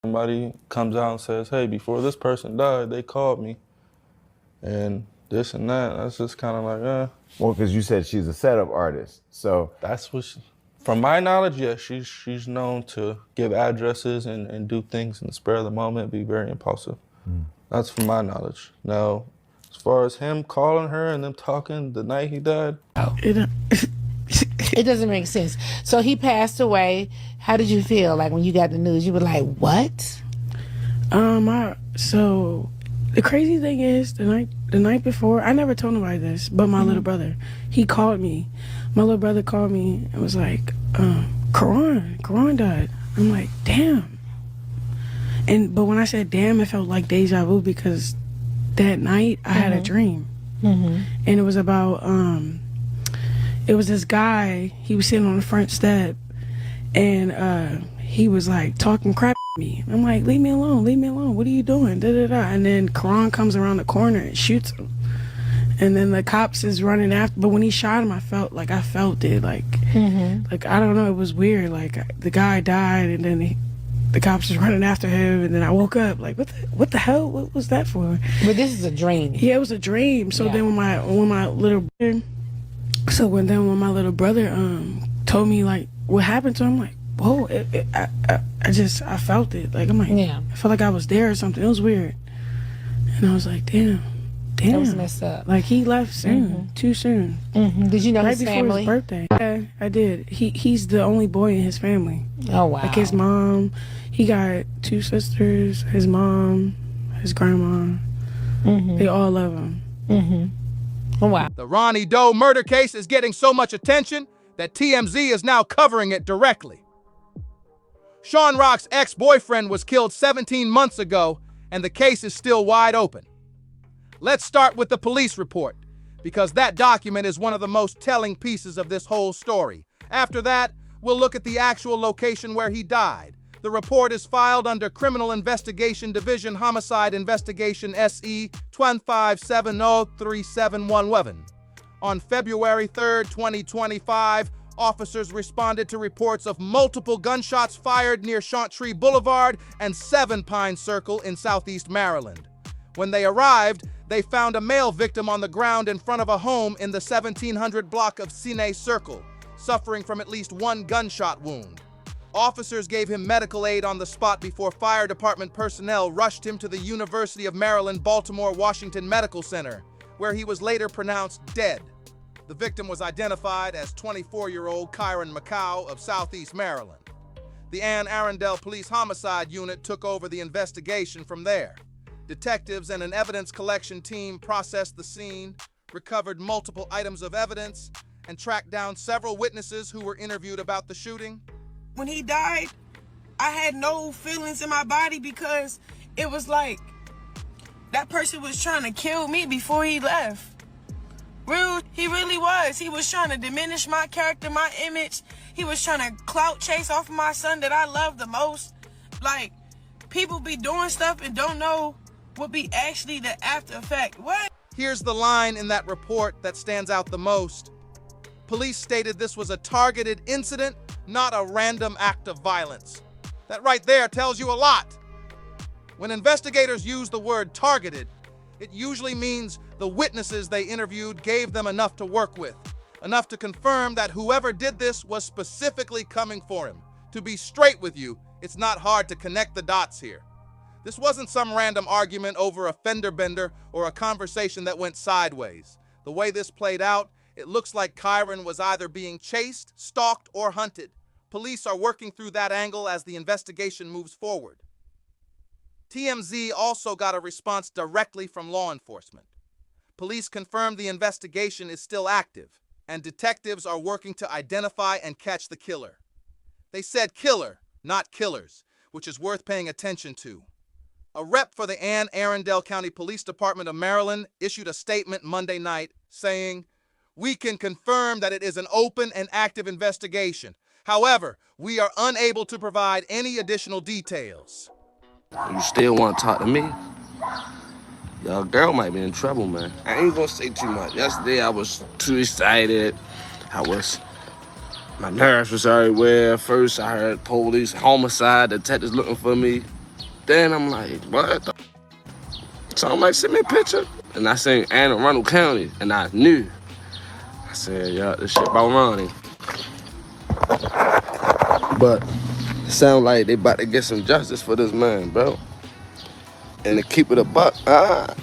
Somebody comes out and says, hey, before this person died, they called me. And this and that, that's just kind of like, Well, because you said she's a setup artist, so. That's what, from my knowledge, yes, she's known to give addresses and do things in the spur of the moment, be very impulsive. That's from my knowledge. Now, as far as him calling her and them talking the night he died. It doesn't make sense. So he passed away. How did you feel like when you got the news? You were like, what? So the crazy thing is the night before, I never told nobody this, but my little brother, he called me. My little brother called me and was like, Chrisean died. I'm like, damn. But when I said damn, it felt like deja vu because that night I had a dream. And it was about, it was this guy, he was sitting on the front step and he was like talking crap to me. I'm like, leave me alone, what are you doing? Da, da, da. And then Chrisean comes around the corner and shoots him. And then the cops is running after, but when he shot him, I felt it, like I don't know, it was weird. Like the guy died and then the cops was running after him, and then I woke up like, what the hell? What was that for? But this is a dream. Yeah, it was a dream. So then when my little brother told me like what happened to him, like, whoa, I felt it. Like I'm like, I felt like I was there or something. It was weird, and I was like, damn. That was messed up. Like he left soon, too soon. Did you know right his before family? his birthday? Yeah, I did. He's the only boy in his family. Oh wow. Like his mom, he got 2 sisters. His mom, his grandma, they all love him. Oh wow. The Ronnie Doe murder case is getting so much attention that TMZ is now covering it directly. Sean Rock's ex-boyfriend was killed 17 months ago, and the case is still wide open. Let's start with the police report, because that document is one of the most telling pieces of this whole story. After that, we'll look at the actual location where he died. The report is filed under Criminal Investigation Division Homicide Investigation SE 25703711. On February 3, 2025, officers responded to reports of multiple gunshots fired near Chantry Boulevard and 7 Pine Circle in Southeast Maryland. When they arrived, they found a male victim on the ground in front of a home in the 1700 block of Cine Circle, suffering from at least 1 gunshot wound. Officers gave him medical aid on the spot before fire department personnel rushed him to the University of Maryland, Baltimore-Washington Medical Center, where he was later pronounced dead. The victim was identified as 24-year-old Chrisean McCow of Southeast Maryland. The Anne Arundel Police Homicide Unit took over the investigation from there. Detectives and an evidence collection team processed the scene, recovered multiple items of evidence, and tracked down several witnesses who were interviewed about the shooting. When he died, I had no feelings in my body because it was like that person was trying to kill me before he left. He really was. He was trying to diminish my character, my image. He was trying to clout chase off of my son that I love the most. Like, people be doing stuff and don't know what be actually the after effect. What? Here's the line in that report that stands out the most. Police stated this was a targeted incident, not a random act of violence. That right there tells you a lot. When investigators use the word targeted, it usually means the witnesses they interviewed gave them enough to work with, enough to confirm that whoever did this was specifically coming for him. To be straight with you, it's not hard to connect the dots here. This wasn't some random argument over a fender bender or a conversation that went sideways. The way this played out, it looks like Chrisean was either being chased, stalked, or hunted. Police are working through that angle as the investigation moves forward. TMZ also got a response directly from law enforcement. Police confirmed the investigation is still active, and detectives are working to identify and catch the killer. They said killer, not killers, which is worth paying attention to. A rep for the Anne Arundel County Police Department of Maryland issued a statement Monday night saying, "We can confirm that it is an open and active investigation. However, we are unable to provide any additional details." You still want to talk to me? Your girl might be in trouble, man. I ain't gonna say too much. Yesterday I was too excited. My nerves was everywhere. First I heard police, homicide, detectives looking for me. Then I'm like, what the? So I'm like, send me a picture. And I seen Anne Arundel County, and I knew. I said, yeah, this shit about Ronnie. But it sound like they about to get some justice for this man, bro. And to keep it a buck, I'm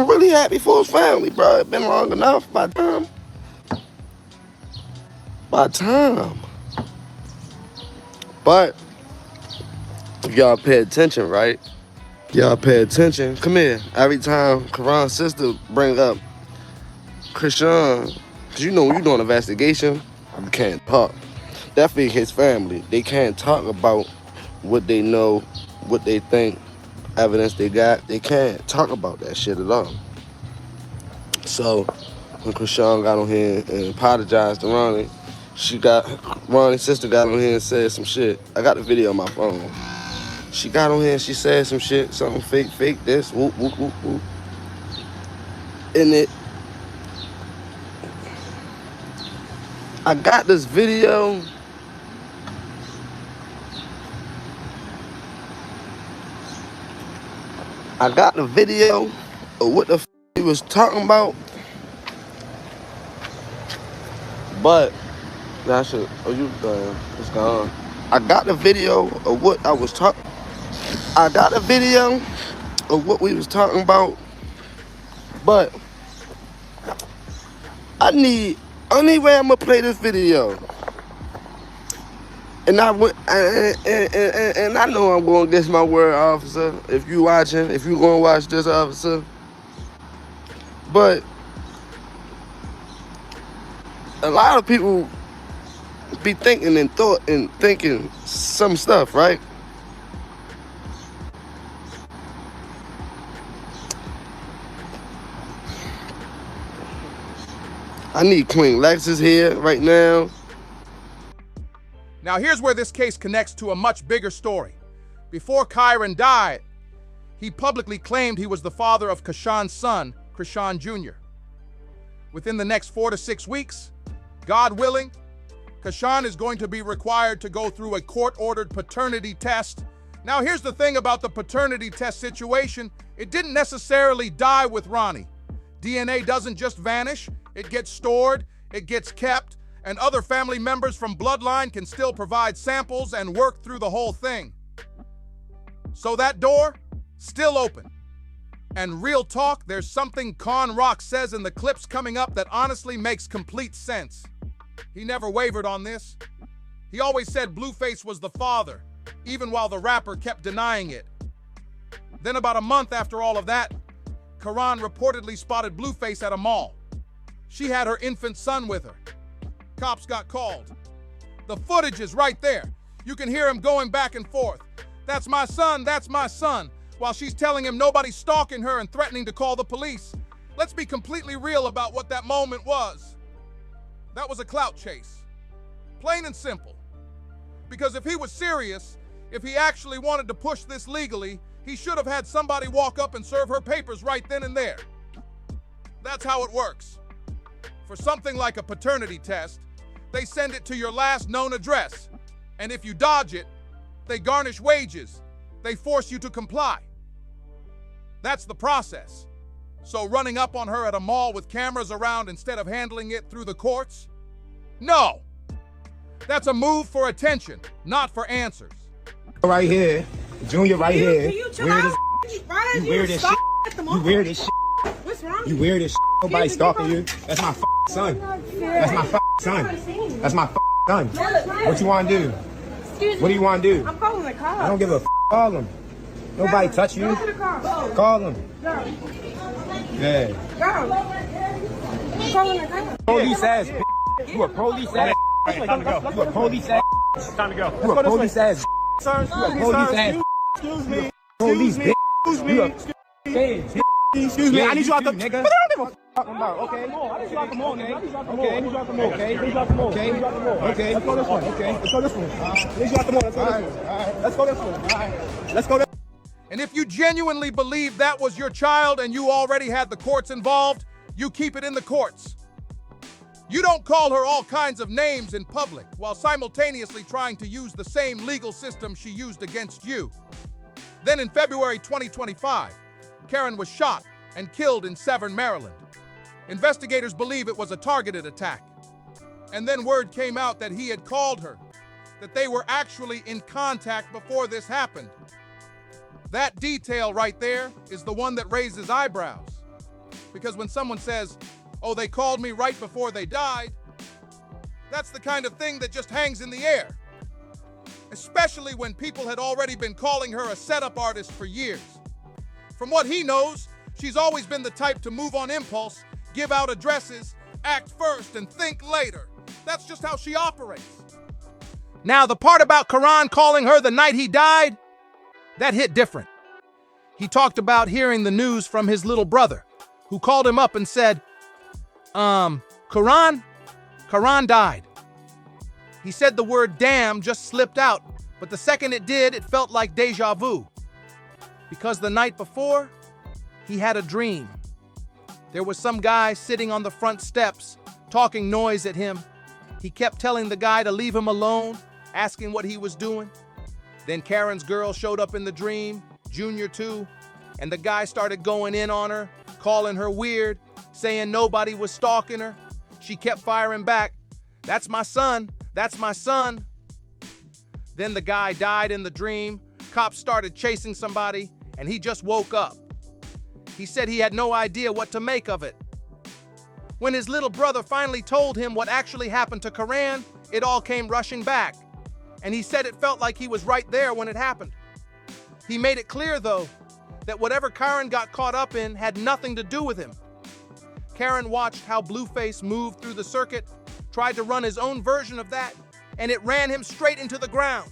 really happy for his family, bro. It's been long enough by time. But if y'all pay attention, right? Y'all pay attention. Come here. Every time Karan's sister bring up Chrisean, because you know when you're doing an investigation, you can't talk. Definitely his family. They can't talk about what they know, what they think, evidence they got. They can't talk about that shit at all. So when Chrisean got on here and apologized to Ronnie, Ronnie's sister got on here and said some shit. I got the video on my phone. She got on here and she said some shit, something fake this, whoop, whoop, whoop, whoop. And I got this video. I got the video of what the f he was talking about. But that shit, it's gone. I got the video of what I was talking. I got a video of what we was talking about, but only way I'm gonna play this video. And I went, and I know I'm going against my word, officer. If you watching, if you gonna watch this, officer. But a lot of people be thinking and thinking some stuff, right? I need Queen Lexus here right now. Now here's where this case connects to a much bigger story. Before Kyron died, he publicly claimed he was the father of Kashan's son, Chrisean Jr. Within the next 4 to 6 weeks, God willing, Chrisean is going to be required to go through a court-ordered paternity test. Now here's the thing about the paternity test situation. It didn't necessarily die with Ronnie. DNA doesn't just vanish. It gets stored, it gets kept, and other family members from bloodline can still provide samples and work through the whole thing. So that door, still open. And real talk, there's something Con Rock says in the clips coming up that honestly makes complete sense. He never wavered on this. He always said Blueface was the father, even while the rapper kept denying it. Then about a month after all of that, Karan reportedly spotted Blueface at a mall. She had her infant son with her. Cops got called. The footage is right there. You can hear him going back and forth. That's my son, while she's telling him nobody's stalking her and threatening to call the police. Let's be completely real about what that moment was. That was a clout chase. Plain and simple. Because if he was serious, if he actually wanted to push this legally, he should have had somebody walk up and serve her papers right then and there. That's how it works. For something like a paternity test, they send it to your last known address. And if you dodge it, they garnish wages. They force you to comply. That's the process. So running up on her at a mall with cameras around instead of handling it through the courts? No. That's a move for attention, not for answers. Right here, Junior right here. Can you chill Weird out? as you weird as shit. You weird as shit. What's wrong? You weird as shit. Nobody stalking you. That's my son. That's my son. That's my son. What you want to do? What do you want to do? I'm calling the cops. I don't give a call him. Nobody touch you. Go to the cops. Call him. Go. Yeah. Go. I'm calling the cops. Police ass. You a police ass. Time to go. You a police ass. Time to go. You a police ass. Sir, You a police ass. excuse me. Police bitch. Excuse You me. a feds. Excuse me. Yeah, I need you out the. nigga. But I don't give a Talking about, okay. I need you out the mall, nigga. I need you out the mall. Okay. I need you out the mall. Okay. I need you out the mall. Okay. I need you out the mall. Okay. Let's go this one. Okay. Let's go this one. I need you out the mall. Let's go this one. Let's go this one. Let's go this. And if you genuinely believe that was your child and you already had the courts involved, you keep it in the courts. You don't call her all kinds of names in public while simultaneously trying to use the same legal system she used against you. Then in February 2025, Karen was shot and killed in Severn, Maryland. Investigators believe it was a targeted attack. And then word came out that he had called her, that they were actually in contact before this happened. That detail right there is the one that raises eyebrows. Because when someone says, "Oh, they called me right before they died," that's the kind of thing that just hangs in the air. Especially when people had already been calling her a setup artist for years. From what he knows, she's always been the type to move on impulse, give out addresses, act first, and think later. That's just how she operates. Now, the part about Chrisean calling her the night he died, that hit different. He talked about hearing the news from his little brother, who called him up and said, Chrisean died. He said the word damn just slipped out, but the second it did, it felt like deja vu. Because the night before, he had a dream. There was some guy sitting on the front steps, talking noise at him. He kept telling the guy to leave him alone, asking what he was doing. Then Karen's girl showed up in the dream, Junior too, and the guy started going in on her, calling her weird, saying nobody was stalking her. She kept firing back, "That's my son, that's my son." Then the guy died in the dream, cops started chasing somebody, and he just woke up. He said he had no idea what to make of it. When his little brother finally told him what actually happened to Chrisean, it all came rushing back. And he said it felt like he was right there when it happened. He made it clear, though, that whatever Karen got caught up in had nothing to do with him. Karen watched how Blueface moved through the circuit, tried to run his own version of that, and it ran him straight into the ground.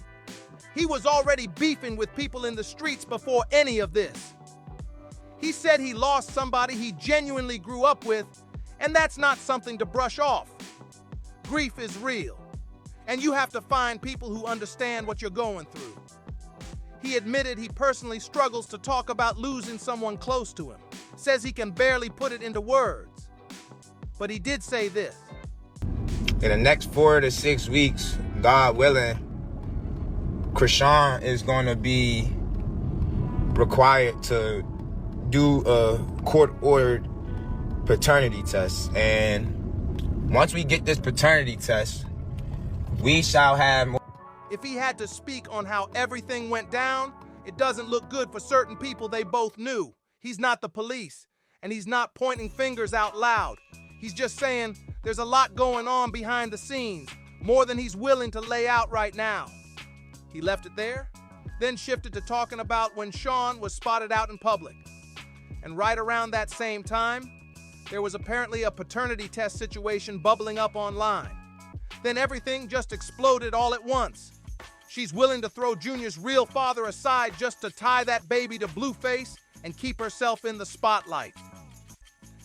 He was already beefing with people in the streets before any of this. He said he lost somebody he genuinely grew up with, and that's not something to brush off. Grief is real, and you have to find people who understand what you're going through. He admitted he personally struggles to talk about losing someone close to him, says he can barely put it into words. But he did say this. In the next 4 to 6 weeks, God willing, Chrisean is going to be required to do a court-ordered paternity test. And once we get this paternity test, we shall have more. If he had to speak on how everything went down, it doesn't look good for certain people they both knew. He's not the police, and he's not pointing fingers out loud. He's just saying there's a lot going on behind the scenes, more than he's willing to lay out right now. He left it there, then shifted to talking about when Sean was spotted out in public. And right around that same time, there was apparently a paternity test situation bubbling up online. Then everything just exploded all at once. She's willing to throw Junior's real father aside just to tie that baby to Blueface and keep herself in the spotlight.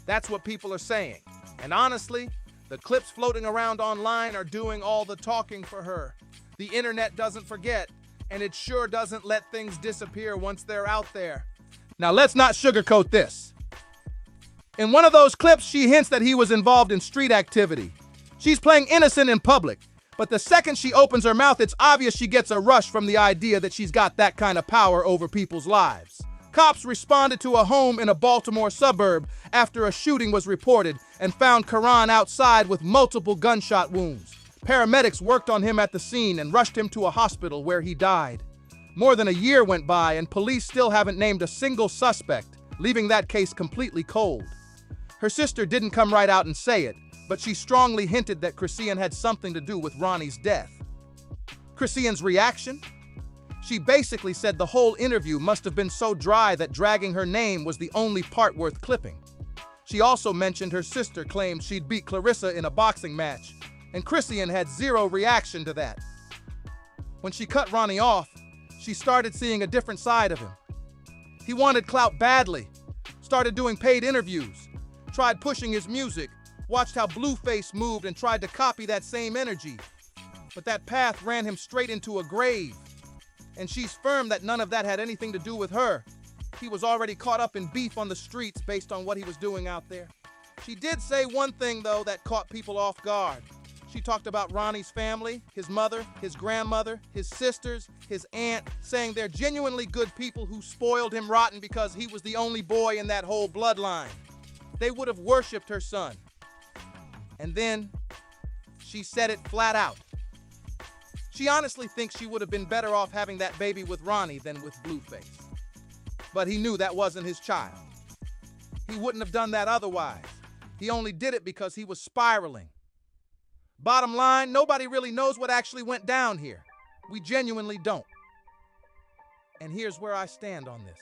That's what people are saying. And honestly, the clips floating around online are doing all the talking for her. The internet doesn't forget, and it sure doesn't let things disappear once they're out there. Now let's not sugarcoat this. In one of those clips, she hints that he was involved in street activity. She's playing innocent in public, but the second she opens her mouth, it's obvious she gets a rush from the idea that she's got that kind of power over people's lives. Cops responded to a home in a Baltimore suburb after a shooting was reported and found Chrisean outside with multiple gunshot wounds. Paramedics worked on him at the scene and rushed him to a hospital where he died. More than a year went by and police still haven't named a single suspect, leaving that case completely cold. Her sister didn't come right out and say it, but she strongly hinted that Chrisean had something to do with Ronnie's death. Chrisean's reaction? She basically said the whole interview must have been so dry that dragging her name was the only part worth clipping. She also mentioned her sister claimed she'd beat Clarissa in a boxing match, and Chrisean had zero reaction to that. When she cut Ronnie off, she started seeing a different side of him. He wanted clout badly, started doing paid interviews, tried pushing his music, watched how Blueface moved and tried to copy that same energy. But that path ran him straight into a grave. And she's firm that none of that had anything to do with her. He was already caught up in beef on the streets based on what he was doing out there. She did say one thing, though, that caught people off guard. She talked about Ronnie's family, his mother, his grandmother, his sisters, his aunt, saying they're genuinely good people who spoiled him rotten because he was the only boy in that whole bloodline. They would have worshipped her son. And then she said it flat out. She honestly thinks she would have been better off having that baby with Ronnie than with Blueface. But he knew that wasn't his child. He wouldn't have done that otherwise. He only did it because he was spiraling. Bottom line, nobody really knows what actually went down here. We genuinely don't. And here's where I stand on this.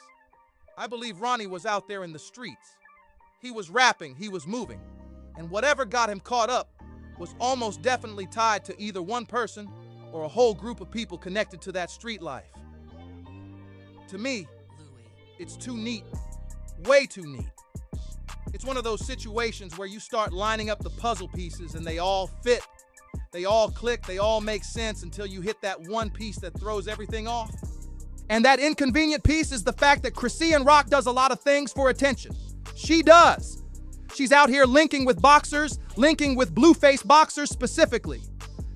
I believe Ronnie was out there in the streets. He was rapping, he was moving. And whatever got him caught up was almost definitely tied to either one person or a whole group of people connected to that street life. To me, it's too neat, way too neat. It's one of those situations where you start lining up the puzzle pieces and they all fit, they all click, they all make sense until you hit that one piece that throws everything off. And that inconvenient piece is the fact that Chrisean Rock does a lot of things for attention. She does. She's out here linking with boxers, linking with Blueface boxers specifically.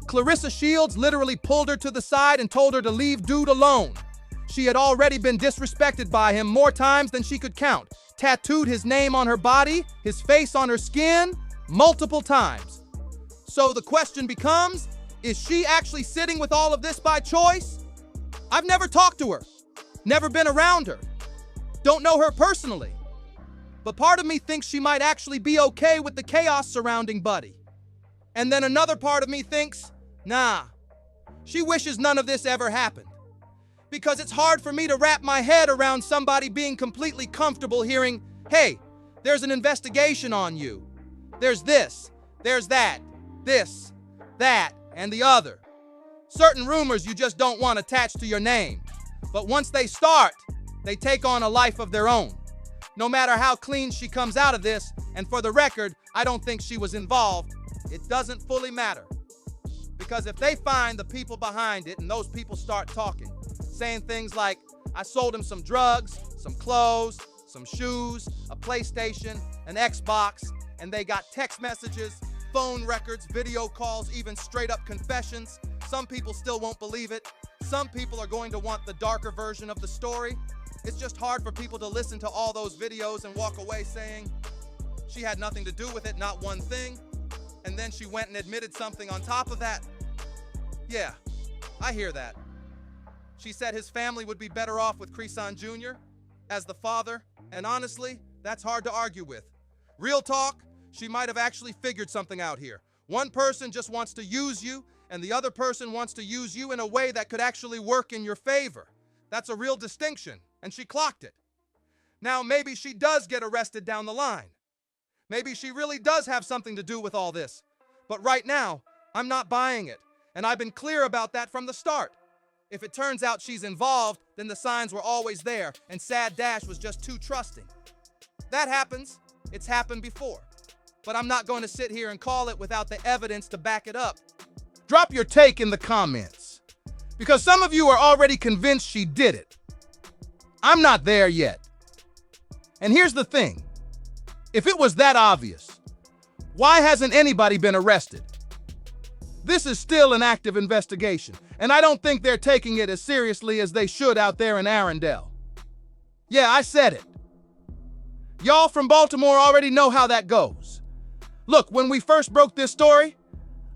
Clarissa Shields literally pulled her to the side and told her to leave dude alone. She had already been disrespected by him more times than she could count. Tattooed his name on her body, his face on her skin, multiple times. So the question becomes, is she actually sitting with all of this by choice? I've never talked to her, never been around her, don't know her personally. But part of me thinks she might actually be okay with the chaos surrounding Buddy. And then another part of me thinks, nah, she wishes none of this ever happened. Because it's hard for me to wrap my head around somebody being completely comfortable hearing, hey, there's an investigation on you. There's this, there's that, this, that, and the other. Certain rumors you just don't want attached to your name. But once they start, they take on a life of their own. No matter how clean she comes out of this, and for the record, I don't think she was involved, it doesn't fully matter. Because if they find the people behind it and those people start talking, saying things like, I sold him some drugs, some clothes, some shoes, a PlayStation, an Xbox, and they got text messages, phone records, video calls, even straight up confessions. Some people still won't believe it. Some people are going to want the darker version of the story. It's just hard for people to listen to all those videos and walk away saying, she had nothing to do with it, not one thing. And then she went and admitted something on top of that. Yeah, I hear that. She said his family would be better off with Chrisean Jr. as the father, and honestly, that's hard to argue with. Real talk, she might have actually figured something out here. One person just wants to use you, and the other person wants to use you in a way that could actually work in your favor. That's a real distinction, and she clocked it. Now, maybe she does get arrested down the line. Maybe she really does have something to do with all this. But right now, I'm not buying it, and I've been clear about that from the start. If it turns out she's involved, then the signs were always there, and Sad Dash was just too trusting. That happens. It's happened before. But I'm not going to sit here and call it without the evidence to back it up. Drop your take in the comments, because some of you are already convinced she did it. I'm not there yet. And here's the thing. If it was that obvious, why hasn't anybody been arrested? This is still an active investigation, and I don't think they're taking it as seriously as they should out there in Arendelle. Yeah, I said it. Y'all from Baltimore already know how that goes. Look, when we first broke this story,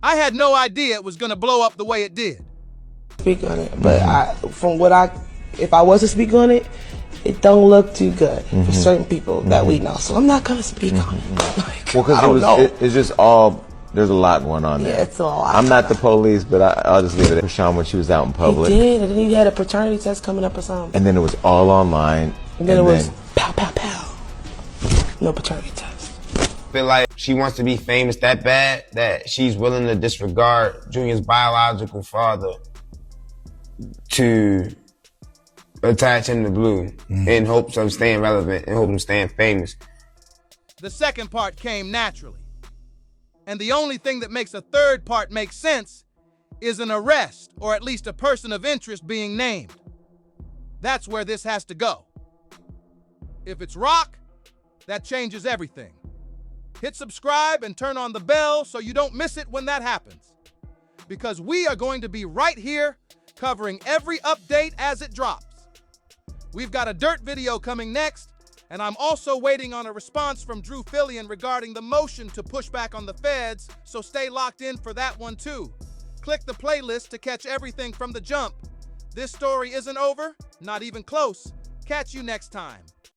I had no idea it was going to blow up the way it did. Speak on it, but if I was to speak on it, it don't look too good for certain people that we know. So I'm not going to speak on it. Like, well, because it's just all, there's a lot going on there. Yeah, it's all. I'm not the police, but I'll just leave it at Chrisean when she was out in public. He did, and then he had a paternity test coming up or something. And then it was all online. And then it was pow, pow, pow. No paternity test. I feel like she wants to be famous that bad that she's willing to disregard Junior's biological father to attach him to Blue in hopes of staying relevant, in hopes of staying famous. The second part came naturally. And the only thing that makes a third part make sense is an arrest, or at least a person of interest being named. That's where this has to go. If it's Rock, that changes everything. Hit subscribe and turn on the bell so you don't miss it when that happens. Because we are going to be right here covering every update as it drops. We've got a dirt video coming next, and I'm also waiting on a response from Drew Fillion regarding the motion to push back on the feds, so stay locked in for that one too. Click the playlist to catch everything from the jump. This story isn't over, not even close. Catch you next time.